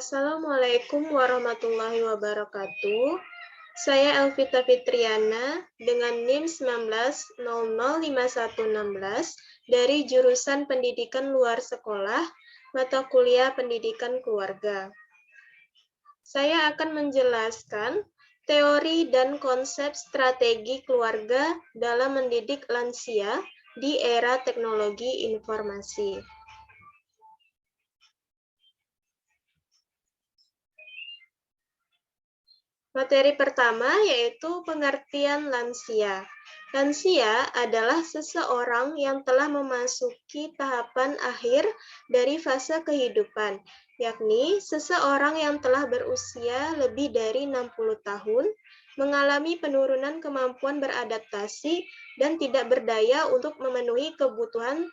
Assalamualaikum warahmatullahi wabarakatuh. Saya Elvita Fitriana dengan NIM 19005116 dari jurusan Pendidikan Luar Sekolah, mata kuliah Pendidikan Keluarga. Saya akan menjelaskan teori dan konsep strategi keluarga dalam mendidik lansia di era teknologi informasi. Materi pertama yaitu pengertian lansia. Lansia adalah seseorang yang telah memasuki tahapan akhir dari fase kehidupan, yakni seseorang yang telah berusia lebih dari 60 tahun, mengalami penurunan kemampuan beradaptasi, dan tidak berdaya untuk memenuhi kebutuhan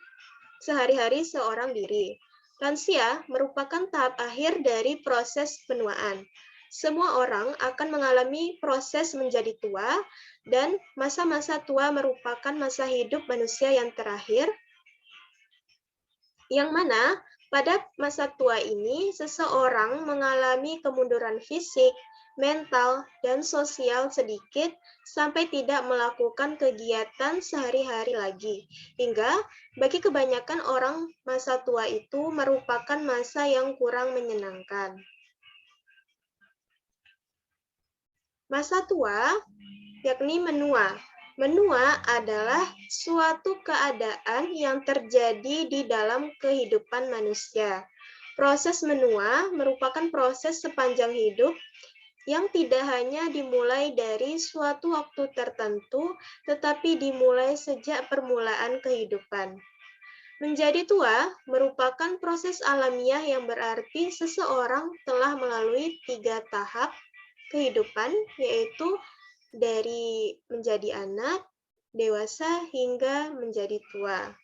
sehari-hari seorang diri. Lansia merupakan tahap akhir dari proses penuaan. Semua orang akan mengalami proses menjadi tua, dan masa-masa tua merupakan masa hidup manusia yang terakhir, yang mana pada masa tua ini seseorang mengalami kemunduran fisik, mental, dan sosial sedikit sampai tidak melakukan kegiatan sehari-hari lagi. Hingga bagi kebanyakan orang masa tua itu merupakan masa yang kurang menyenangkan. Masa tua, yakni menua. Menua adalah suatu keadaan yang terjadi di dalam kehidupan manusia. Proses menua merupakan proses sepanjang hidup yang tidak hanya dimulai dari suatu waktu tertentu, tetapi dimulai sejak permulaan kehidupan. Menjadi tua merupakan proses alamiah yang berarti seseorang telah melalui 3 tahap kehidupan, yaitu dari menjadi anak, dewasa, hingga menjadi tua.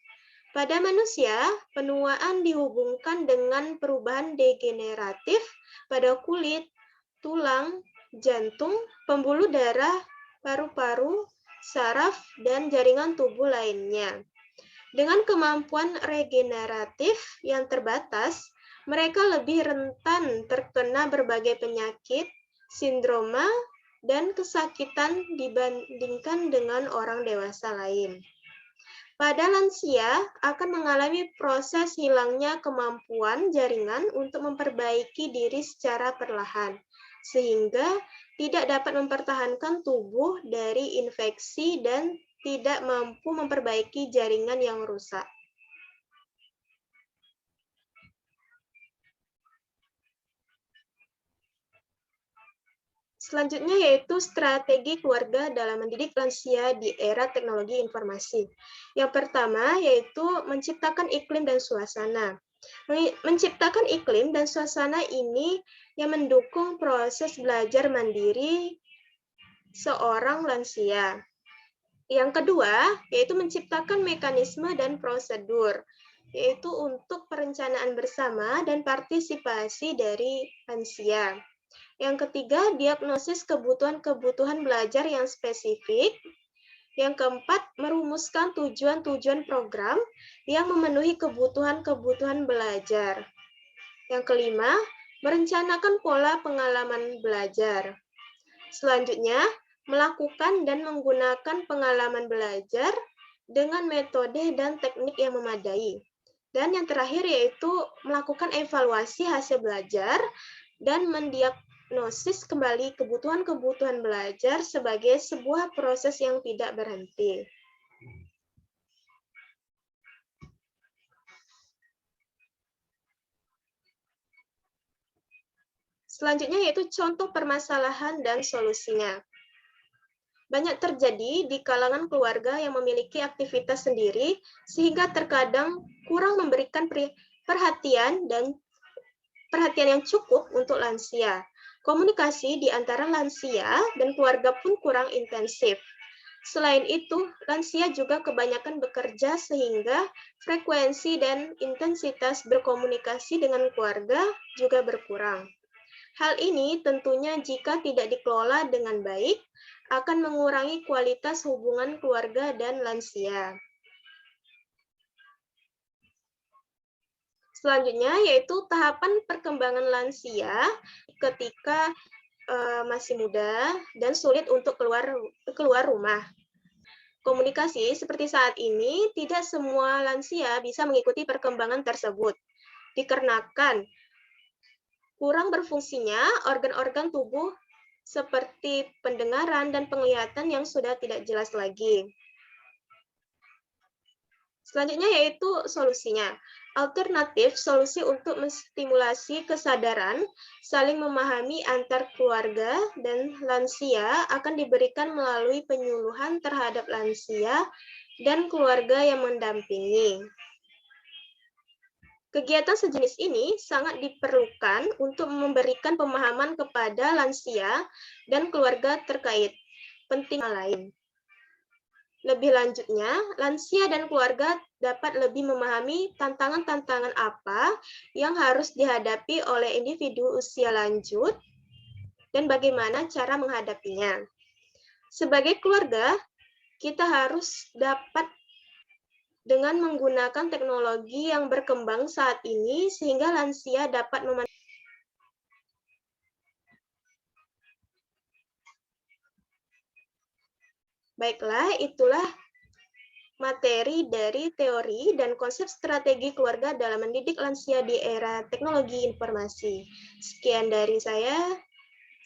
Pada manusia, penuaan dihubungkan dengan perubahan degeneratif pada kulit, tulang, jantung, pembuluh darah, paru-paru, saraf, dan jaringan tubuh lainnya. Dengan kemampuan regeneratif yang terbatas, mereka lebih rentan terkena berbagai penyakit, sindroma, dan kesakitan dibandingkan dengan orang dewasa lain. Pada lansia akan mengalami proses hilangnya kemampuan jaringan untuk memperbaiki diri secara perlahan, sehingga tidak dapat mempertahankan tubuh dari infeksi dan tidak mampu memperbaiki jaringan yang rusak. Selanjutnya yaitu strategi keluarga dalam mendidik lansia di era teknologi informasi. Yang pertama yaitu menciptakan iklim dan suasana. Menciptakan iklim dan suasana ini yang mendukung proses belajar mandiri seorang lansia. Yang kedua yaitu menciptakan mekanisme dan prosedur, yaitu untuk perencanaan bersama dan partisipasi dari lansia. Yang ketiga, diagnosis kebutuhan-kebutuhan belajar yang spesifik. Yang keempat, merumuskan tujuan-tujuan program yang memenuhi kebutuhan-kebutuhan belajar. Yang kelima, merencanakan pola pengalaman belajar. Selanjutnya, melakukan dan menggunakan pengalaman belajar dengan metode dan teknik yang memadai. Dan yang terakhir yaitu melakukan evaluasi hasil belajar dan mendiagnosis kembali kebutuhan-kebutuhan belajar sebagai sebuah proses yang tidak berhenti. Selanjutnya yaitu contoh permasalahan dan solusinya. Banyak terjadi di kalangan keluarga yang memiliki aktivitas sendiri, sehingga terkadang kurang memberikan perhatian yang cukup untuk lansia. Komunikasi di antara lansia dan keluarga pun kurang intensif. Selain itu, lansia juga kebanyakan bekerja sehingga frekuensi dan intensitas berkomunikasi dengan keluarga juga berkurang. Hal ini tentunya jika tidak dikelola dengan baik, akan mengurangi kualitas hubungan keluarga dan lansia. Selanjutnya yaitu tahapan perkembangan lansia ketika masih muda dan sulit untuk keluar rumah. Komunikasi seperti saat ini, tidak semua lansia bisa mengikuti perkembangan tersebut, dikarenakan kurang berfungsinya organ-organ tubuh seperti pendengaran dan penglihatan yang sudah tidak jelas lagi. Selanjutnya yaitu solusinya. Alternatif solusi untuk menstimulasi kesadaran, saling memahami antar keluarga dan lansia akan diberikan melalui penyuluhan terhadap lansia dan keluarga yang mendampingi. Kegiatan sejenis ini sangat diperlukan untuk memberikan pemahaman kepada lansia dan keluarga terkait penting lain. Lebih lanjutnya, lansia dan keluarga dapat lebih memahami tantangan-tantangan apa yang harus dihadapi oleh individu usia lanjut dan bagaimana cara menghadapinya. Sebagai keluarga, kita harus dapat dengan menggunakan teknologi yang berkembang saat ini sehingga lansia dapat Baiklah, itulah materi dari teori dan konsep strategi keluarga dalam mendidik lansia di era teknologi informasi. Sekian dari saya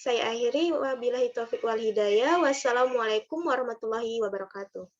akhiri. Wabillahi taufiq wal hidayah. Wassalamualaikum warahmatullahi wabarakatuh.